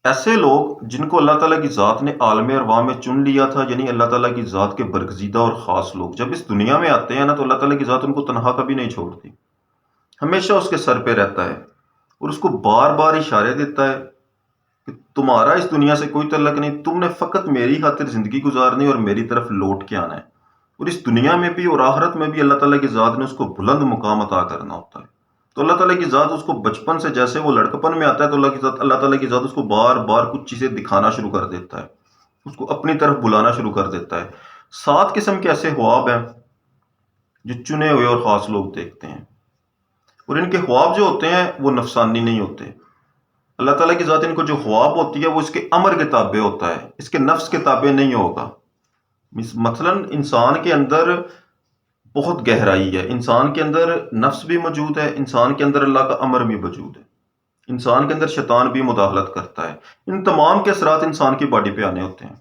ایسے لوگ جن کو اللہ تعالیٰ کی ذات نے عالم ارواح میں چن لیا تھا، یعنی اللہ تعالیٰ کی ذات کے برگزیدہ اور خاص لوگ جب اس دنیا میں آتے ہیں نا، تو اللہ تعالیٰ کی ذات ان کو تنہا کبھی نہیں چھوڑتی، ہمیشہ اس کے سر پہ رہتا ہے اور اس کو بار بار اشارے دیتا ہے کہ تمہارا اس دنیا سے کوئی تعلق نہیں، تم نے فقط میری خاطر زندگی گزارنی اور میری طرف لوٹ کے آنا ہے۔ اور اس دنیا میں بھی اور آخرت میں بھی اللہ تعالیٰ کی ذات نے اس کو بلند مقام عطا کرنا ہوتا ہے۔ تو اللہ تعالیٰ کی ذات اس کو بچپن سے، جیسے وہ لڑکپن میں آتا ہے، تو اللہ تعالیٰ کی ذات اس کو بار بار کچھ چیزیں دکھانا شروع کر دیتا ہے، اس کو اپنی طرف بلانا شروع کر دیتا ہے۔ 7 قسم کے ایسے خواب ہیں جو چنے ہوئے اور خاص لوگ دیکھتے ہیں، اور ان کے خواب جو ہوتے ہیں وہ نفسانی نہیں ہوتے۔ اللہ تعالیٰ کی ذات ان کو جو خواب ہوتی ہے وہ اس کے امر کے تابع ہوتا ہے، اس کے نفس کے تابع نہیں ہوگا۔ مثلا انسان کے اندر بہت گہرائی ہے، انسان کے اندر نفس بھی موجود ہے، انسان کے اندر اللہ کا امر بھی موجود ہے، انسان کے اندر شیطان بھی مداخلت کرتا ہے۔ ان تمام کے اثرات انسان کی باڈی پہ آنے ہوتے ہیں۔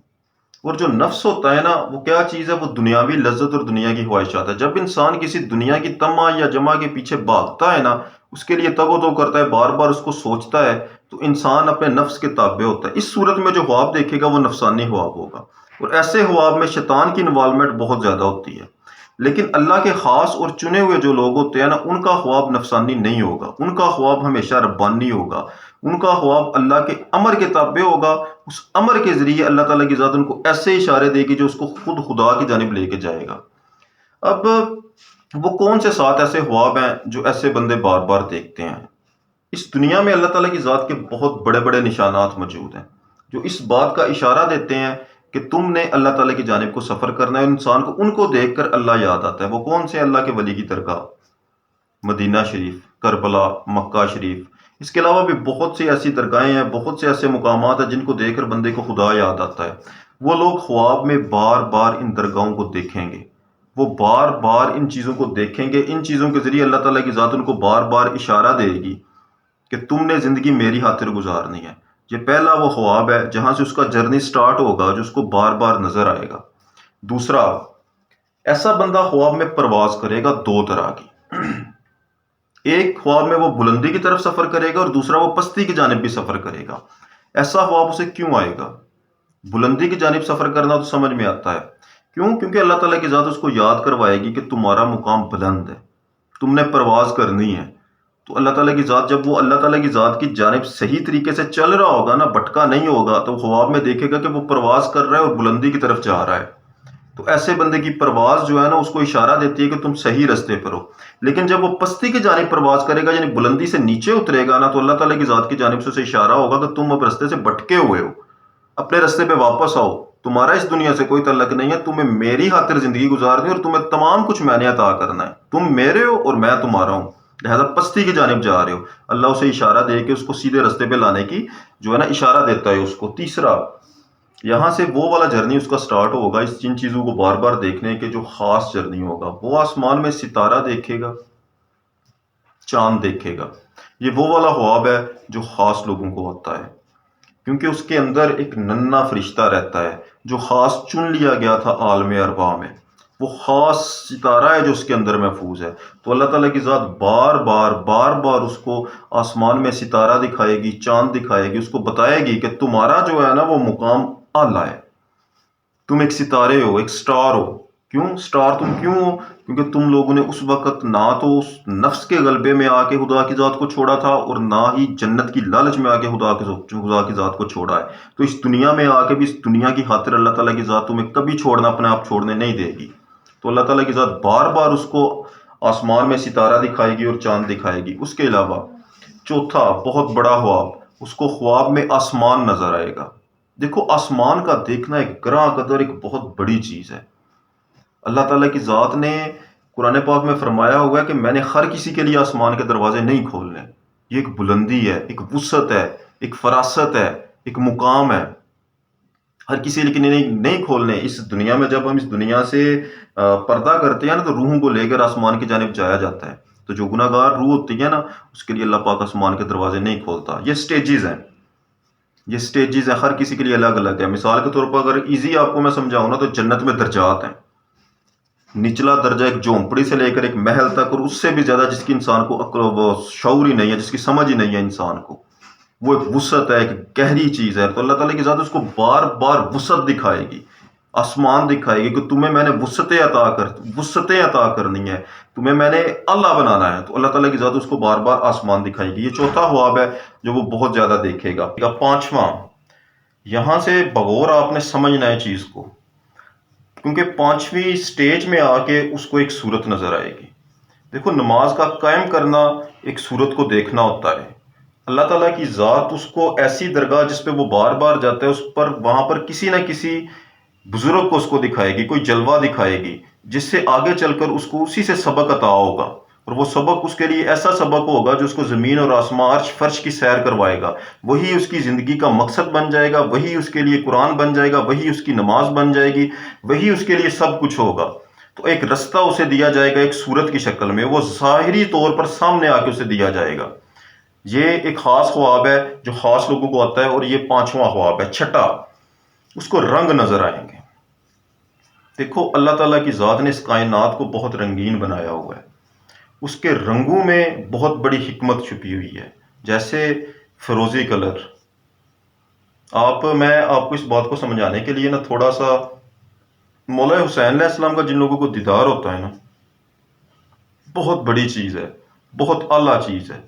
اور جو نفس ہوتا ہے نا، وہ کیا چیز ہے؟ وہ دنیاوی لذت اور دنیا کی خواہشات ہے۔ جب انسان کسی دنیا کی طمع یا جمع کے پیچھے بھاگتا ہے نا، اس کے لیے تگ و دو کرتا ہے، بار بار اس کو سوچتا ہے، تو انسان اپنے نفس کے تابع ہوتا ہے۔ اس صورت میں جو خواب دیکھے گا وہ نفسانی خواب ہوگا، اور ایسے خواب میں شیطان کی انوالومنٹ بہت زیادہ ہوتی ہے۔ لیکن اللہ کے خاص اور چنے ہوئے جو لوگ ہوتے ہیں نا، ان کا خواب نفسانی نہیں ہوگا، ان کا خواب ہمیشہ ربانی ہوگا، ان کا خواب اللہ کے امر کے تابع ہوگا۔ اس امر کے ذریعے اللہ تعالیٰ کی ذات ان کو ایسے اشارے دے گی جو اس کو خود خدا کی جانب لے کے جائے گا۔ اب وہ کون سے 7 ایسے خواب ہیں جو ایسے بندے بار بار دیکھتے ہیں؟ اس دنیا میں اللہ تعالیٰ کی ذات کے بہت بڑے بڑے نشانات موجود ہیں جو اس بات کا اشارہ دیتے ہیں کہ تم نے اللہ تعالیٰ کی جانب کو سفر کرنا ہے۔ انسان کو ان کو دیکھ کر اللہ یاد آتا ہے۔ وہ کون سے؟ اللہ کے ولی کی درگاہ، مدینہ شریف، کربلا، مکہ شریف۔ اس کے علاوہ بھی بہت سی ایسی درگاہیں ہیں، بہت سے ایسے مقامات ہیں جن کو دیکھ کر بندے کو خدا یاد آتا ہے۔ وہ لوگ خواب میں بار بار ان درگاہوں کو دیکھیں گے، وہ بار بار ان چیزوں کو دیکھیں گے۔ ان چیزوں کے ذریعے اللہ تعالیٰ کی ذات ان کو بار بار اشارہ دے گی کہ تم نے زندگی میری خاطر گزارنی ہے۔ یہ پہلا وہ خواب ہے جہاں سے اس کا جرنی سٹارٹ ہوگا، جو اس کو بار بار نظر آئے گا۔ دوسرا، ایسا بندہ خواب میں پرواز کرے گا 2 طرح کی۔ ایک خواب میں وہ بلندی کی طرف سفر کرے گا، اور دوسرا وہ پستی کی جانب بھی سفر کرے گا۔ ایسا خواب اسے کیوں آئے گا؟ بلندی کی جانب سفر کرنا تو سمجھ میں آتا ہے، کیوں؟ کیونکہ اللہ تعالیٰ کی ذات اس کو یاد کروائے گی کہ تمہارا مقام بلند ہے، تم نے پرواز کرنی ہے۔ تو اللہ تعالیٰ کی ذات، جب وہ اللہ تعالیٰ کی ذات کی جانب صحیح طریقے سے چل رہا ہوگا نا، بھٹکا نہیں ہوگا، تو خواب میں دیکھے گا کہ وہ پرواز کر رہا ہے اور بلندی کی طرف جا رہا ہے۔ تو ایسے بندے کی پرواز جو ہے نا، اس کو اشارہ دیتی ہے کہ تم صحیح رستے پر ہو۔ لیکن جب وہ پستی کی جانب پرواز کرے گا، یعنی بلندی سے نیچے اترے گا نا، تو اللہ تعالیٰ کی ذات کی جانب سے اسے اشارہ ہوگا کہ تم اب رستے سے بھٹکے ہوئے ہو، اپنے رستے پہ واپس آؤ، تمہارا اس دنیا سے کوئی تعلق نہیں ہے، تمہیں میری خاطر زندگی گزارنی اور تمہیں تمام کچھ میں نے عطا کرنا ہے، تم میرے ہو اور میں تمہارا ہوں، لہذا پستی کی جانب جا رہے ہو۔ اللہ اسے اشارہ دے کے اس کو سیدھے رستے پہ لانے کی جو ہے نا اشارہ دیتا ہے اس کو۔ تیسرا، یہاں سے وہ والا جرنی اس کا سٹارٹ ہوگا، اس جن چیزوں کو بار بار دیکھنے کے جو خاص جرنی ہوگا۔ وہ آسمان میں ستارہ دیکھے گا، چاند دیکھے گا۔ یہ وہ والا خواب ہے جو خاص لوگوں کو ہوتا ہے، کیونکہ اس کے اندر ایک ننھا فرشتہ رہتا ہے جو خاص چن لیا گیا تھا عالم ارواح میں۔ وہ خاص ستارہ ہے جو اس کے اندر محفوظ ہے۔ تو اللہ تعالیٰ کی ذات بار بار اس کو آسمان میں ستارہ دکھائے گی، چاند دکھائے گی، اس کو بتائے گی کہ تمہارا جو ہے نا وہ مقام اعلیٰ ہے، تم ایک ستارے ہو، ایک سٹار ہو۔ کیوں سٹار تم کیوں ہو؟ کیونکہ تم لوگوں نے اس وقت نہ تو اس نفس کے غلبے میں آ کے خدا کی ذات کو چھوڑا تھا، اور نہ ہی جنت کی لالچ میں آ کے خدا کی ذات کو چھوڑا ہے۔ تو اس دنیا میں آ کے بھی اس دنیا کی خاطر اللہ تعالیٰ کی ذات تمہیں کبھی چھوڑنا، اپنے آپ چھوڑنے نہیں دے گی۔ تو اللہ تعالیٰ کی ذات بار بار اس کو آسمان میں ستارہ دکھائے گی اور چاند دکھائے گی۔ اس کے علاوہ چوتھا بہت بڑا خواب، اس کو خواب میں آسمان نظر آئے گا۔ دیکھو، آسمان کا دیکھنا ایک گراں قدر، ایک بہت بڑی چیز ہے۔ اللہ تعالیٰ کی ذات نے قرآن پاک میں فرمایا ہوا ہے کہ میں نے ہر کسی کے لیے آسمان کے دروازے نہیں کھولنے۔ یہ ایک بلندی ہے، ایک وسعت ہے، ایک فراست ہے، ایک مقام ہے۔ ہر کسی لیے نہیں کھولنے۔ اس دنیا میں جب ہم اس دنیا سے پردہ کرتے ہیں نا، تو روحوں کو لے کر آسمان کی جانب جایا جاتا ہے۔ تو جو گناہ گار روح ہوتی ہے نا، اس کے لیے اللہ پاک آسمان کے دروازے نہیں کھولتا۔ یہ سٹیجز ہیں، یہ سٹیجز ہیں، ہر کسی کے لیے الگ الگ ہے۔ مثال کے طور پر اگر ایزی آپ کو میں سمجھاؤں نا، تو جنت میں درجات ہیں۔ نچلا درجہ ایک جھونپڑی سے لے کر ایک محل تک، اور اس سے بھی زیادہ جس کی انسان کو عقل و شعور ہی نہیں ہے، جس کی سمجھ ہی نہیں ہے انسان کو، وہ ایک وسعت ہے، ایک گہری چیز ہے، تو اللہ تعالیٰ کی ذات اس کو بار بار وسعت دکھائے گی، آسمان دکھائے گی کہ تمہیں میں نے وسعتیں عطا کرنی ہے، تمہیں میں نے اللہ بنانا ہے، تو اللہ تعالیٰ کی ذات اس کو بار بار آسمان دکھائے گی۔ یہ چوتھا خواب ہے جو وہ بہت زیادہ دیکھے گا۔ پانچواں، یہاں سے بغور آپ نے سمجھنا ہے چیز کو، کیونکہ پانچویں سٹیج میں آ کے اس کو ایک صورت نظر آئے گی۔ دیکھو، نماز کا قائم کرنا ایک صورت کو دیکھنا ہوتا ہے۔ اللہ تعالیٰ کی ذات اس کو ایسی درگاہ جس پہ وہ بار بار جاتا ہے، اس پر وہاں پر کسی نہ کسی بزرگ کو اس کو دکھائے گی، کوئی جلوہ دکھائے گی، جس سے آگے چل کر اس کو اسی سے سبق عطا ہوگا، اور وہ سبق اس کے لیے ایسا سبق ہوگا جو اس کو زمین اور آسمان عرش فرش کی سیر کروائے گا، وہی اس کی زندگی کا مقصد بن جائے گا، وہی اس کے لیے قرآن بن جائے گا، وہی اس کی نماز بن جائے گی، وہی اس کے لیے سب کچھ ہوگا۔ تو ایک رستہ اسے دیا جائے گا ایک صورت کی شکل میں، وہ ظاہری طور پر سامنے آ کے اسے دیا جائے گا۔ یہ ایک خاص خواب ہے جو خاص لوگوں کو آتا ہے، اور یہ پانچواں خواب ہے۔ چھٹا، اس کو رنگ نظر آئیں گے۔ دیکھو، اللہ تعالیٰ کی ذات نے اس کائنات کو بہت رنگین بنایا ہوا ہے، اس کے رنگوں میں بہت بڑی حکمت چھپی ہوئی ہے، جیسے فیروزی کلر۔ میں آپ کو اس بات کو سمجھانے کے لیے تھوڑا سا مولا حسین علیہ السلام کا جن لوگوں کو دیدار ہوتا ہے بہت بڑی چیز ہے، بہت اعلیٰ چیز ہے،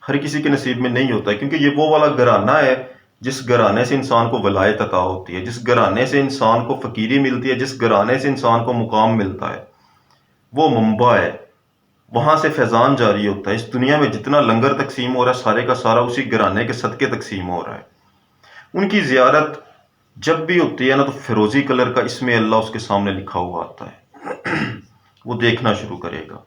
ہر کسی کے نصیب میں نہیں ہوتا ہے، کیونکہ یہ وہ والا گھرانہ ہے جس گھرانے سے انسان کو ولایت عطا ہوتی ہے، جس گھرانے سے انسان کو فقیری ملتی ہے، جس گھرانے سے انسان کو مقام ملتا ہے، وہ منبع ہے، وہاں سے فیضان جاری ہوتا ہے۔ اس دنیا میں جتنا لنگر تقسیم ہو رہا ہے سارے کا سارا اسی گھرانے کے صدقے تقسیم ہو رہا ہے۔ ان کی زیارت جب بھی ہوتی ہے تو فیروزی کلر کا اسم اللہ اس کے سامنے لکھا ہوا آتا ہے، وہ دیکھنا شروع کرے گا۔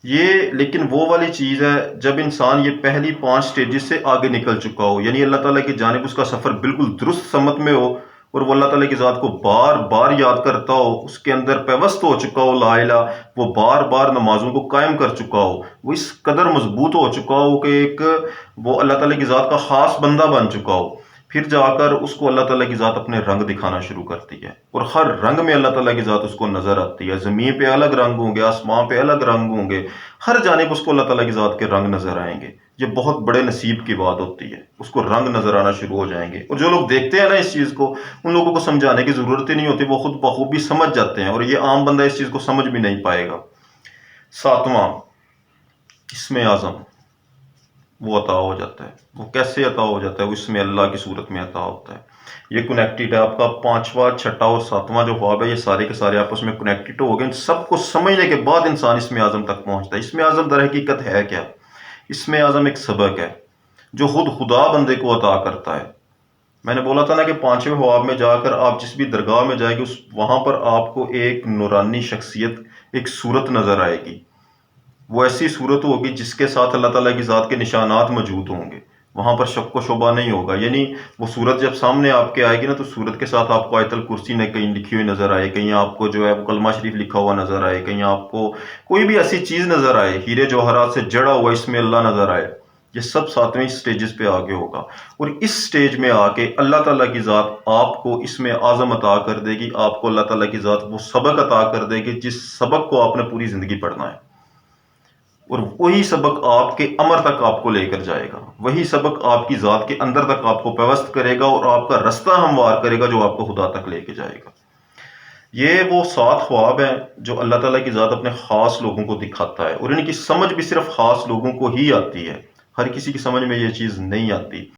یہ لیکن وہ والی چیز ہے جب انسان یہ پہلی 5 سٹیجز سے آگے نکل چکا ہو، یعنی اللہ تعالیٰ کی جانب اس کا سفر بالکل درست سمت میں ہو، اور وہ اللہ تعالیٰ کی ذات کو بار بار یاد کرتا ہو، اس کے اندر پیوست ہو چکا ہو لا الہ، وہ بار بار نمازوں کو قائم کر چکا ہو، وہ اس قدر مضبوط ہو چکا ہو کہ ایک وہ اللہ تعالیٰ کی ذات کا خاص بندہ بن چکا ہو، پھر جا کر اس کو اللہ تعالیٰ کی ذات اپنے رنگ دکھانا شروع کرتی ہے، اور ہر رنگ میں اللہ تعالیٰ کی ذات اس کو نظر آتی ہے۔ زمین پہ الگ رنگ ہوں گے، آسمان پہ الگ رنگ ہوں گے، ہر جانب اس کو اللہ تعالیٰ کی ذات کے رنگ نظر آئیں گے۔ یہ بہت بڑے نصیب کی بات ہوتی ہے، اس کو رنگ نظر آنا شروع ہو جائیں گے، اور جو لوگ دیکھتے ہیں اس چیز کو، ان لوگوں کو سمجھانے کی ضرورت ہی نہیں ہوتی، وہ خود بخوبی سمجھ جاتے ہیں، اور یہ عام بندہ اس چیز کو سمجھ بھی نہیں پائے گا۔ ساتواں، اسم اعظم وہ عطا ہو جاتا ہے۔ وہ کیسے عطا ہو جاتا ہے؟ وہ اسم اللہ کی صورت میں عطا ہوتا ہے۔ یہ کنیکٹڈ ہے، آپ کا 5واں، 6واں اور 7واں جو خواب ہے یہ سارے کے سارے آپس میں کنیکٹڈ ہو گئے۔ ان سب کو سمجھنے کے بعد انسان اسم اعظم تک پہنچتا ہے۔ اسم اعظم در حقیقت ہے کیا؟ اسم اعظم ایک سبق ہے جو خود خدا بندے کو عطا کرتا ہے۔ میں نے بولا تھا نا کہ 5ویں خواب میں جا کر آپ جس بھی درگاہ میں جائیں گے وہاں پر آپ کو ایک نورانی شخصیت، ایک صورت نظر آئے گی۔ وہ ایسی صورت ہوگی جس کے ساتھ اللہ تعالیٰ کی ذات کے نشانات موجود ہوں گے، وہاں پر شک و شبہ نہیں ہوگا۔ یعنی وہ صورت جب سامنے آپ کے آئے گی تو صورت کے ساتھ آپ کو آیت الکرسی نے کہیں لکھی ہوئی نظر آئے، کہیں آپ کو جو ہے وہ کلمہ شریف لکھا ہوا نظر آئے، کہیں آپ کو کوئی بھی ایسی چیز نظر آئے، ہیرے جوہرات سے جڑا ہوا اسم اللہ نظر آئے۔ یہ سب 7ویں سٹیجز پہ آگے ہوگا، اور اس سٹیج میں آ کے اللہ تعالیٰ کی ذات آپ کو اسم اعظم عطا کر دے گی، آپ کو اللہ تعالیٰ کی ذات وہ سبق عطا کر دے گی جس سبق کو آپ نے پوری زندگی پڑھنا ہے، اور وہی سبق آپ کے امر تک آپ کو لے کر جائے گا، وہی سبق آپ کی ذات کے اندر تک آپ کو پیوست کرے گا، اور آپ کا رستہ ہموار کرے گا جو آپ کو خدا تک لے کے جائے گا۔ یہ وہ 7 خواب ہیں جو اللہ تعالیٰ کی ذات اپنے خاص لوگوں کو دکھاتا ہے، اور ان کی سمجھ بھی صرف خاص لوگوں کو ہی آتی ہے، ہر کسی کی سمجھ میں یہ چیز نہیں آتی۔